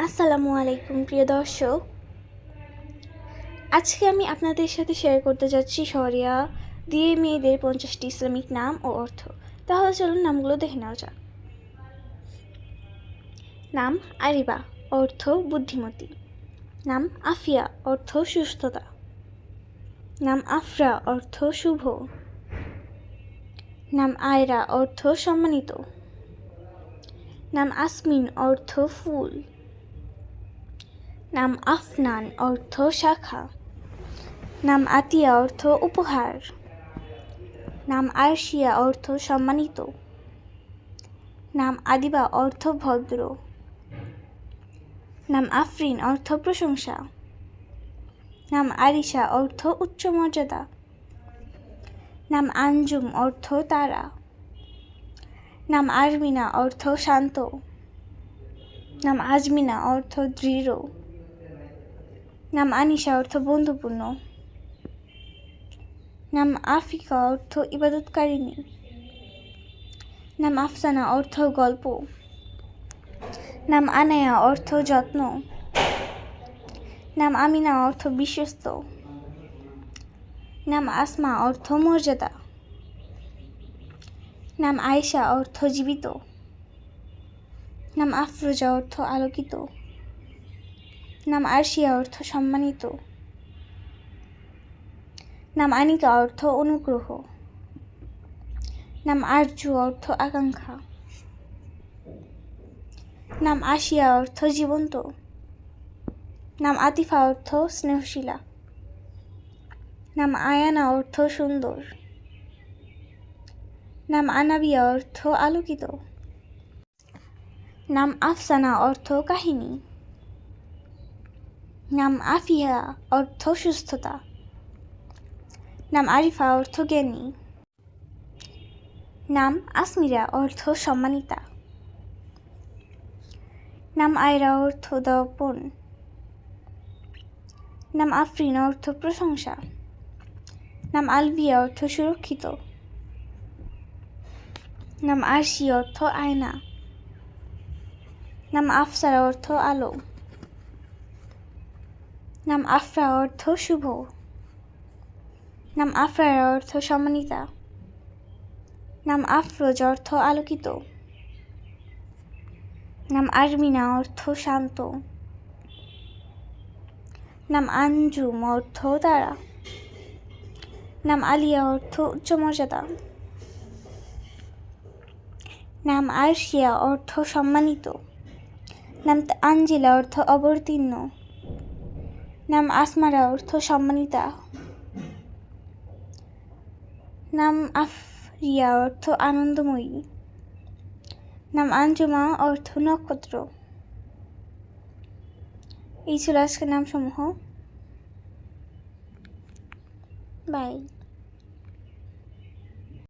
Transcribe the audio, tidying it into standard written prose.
আসসালামু আলাইকুম প্রিয় দর্শক, আজকে আমি আপনাদের সাথে শেয়ার করতে যাচ্ছি শরিয়া দিয়ে মেয়েদের 50টি ইসলামিক নাম ও অর্থ। তাহলে চলুন নামগুলো দেখে নেওয়া যাক। নাম আরিবা, অর্থ বুদ্ধিমতী। নাম আফিয়া, অর্থ সুস্থতা। নাম আফরা, অর্থ শুভ। নাম আয়রা, অর্থ সম্মানিত। নাম আসমিন, অর্থ ফুল। নাম আফনান, অর্থ শাখা। নাম আতিয়া, অর্থ উপহার। নাম আরশিয়া, অর্থ সম্মানিত। নাম আদিবা, অর্থ ভদ্র। নাম আফরিন, অর্থ প্রশংসা। নাম আরিশা, অর্থ উচ্চ মর্যাদা। নাম আঞ্জুম, অর্থ তারা। নাম আরমিনা, অর্থ শান্ত। নাম আজমিনা, অর্থ দৃঢ়। নাম আনিশা, অর্থ বন্ধুপূর্ণ। নাম আফিকা, অর্থ ইবাদতকারিণী। নাম আফসানা, অর্থ গল্প। নাম আনায়া, অর্থ যত্ন। নাম আমিনা, অর্থ বিশ্বস্ত। নাম আসমা, অর্থ মর্যাদা। নাম আয়েশা, অর্থ জীবিত। নাম আফরোজা, অর্থ আলোকিত। নাম আরশিয়া, অর্থ সম্মানিত। নাম আনিকা, অর্থ অনুগ্রহ। নাম আরজু, অর্থ আকাঙ্ক্ষা। নাম আশিয়া, অর্থ জীবন্ত। নাম আতিফা, অর্থ স্নেহশীলা। নাম আয়ানা, অর্থ সুন্দর। নাম আনাবিয়া, অর্থ আলোকিত। নাম আফসানা, অর্থ কাহিনী। নাম আফিয়া, অর্থ সুস্থতা। নাম আরিফা, অর্থ জ্ঞানী। নাম আসমিরা, অর্থ সম্মানিতা। নাম আয়রা, অর্থ দপন। নাম আফরিন, অর্থ প্রশংসা। নাম আলভিয়া, অর্থ সুরক্ষিত। নাম আরশি, অর্থ আয়না। নাম আফসারা, অর্থ আলো। নাম আফরা, অর্থ শুভ। নাম আফরারা, অর্থ সম্মানিতা। নাম আফরোজ, অর্থ আলোকিত। নাম আরমিনা, অর্থ শান্ত। নাম আঞ্জুম, অর্থ তারা। নাম আলিয়া, অর্থ উচ্চ মর্যাদা। নাম আরশিয়া, অর্থ সম্মানিত। নাম আঞ্জিলা, অর্থ অবতীর্ণ। নাম আসমারা, অর্থ সম্মানিতা। নাম আফরিয়া, অর্থ আনন্দময়ী। নাম আঞ্জুমা, অর্থ নক্ষত্র। এই ছিল আজকের নামসমূহ। বাই।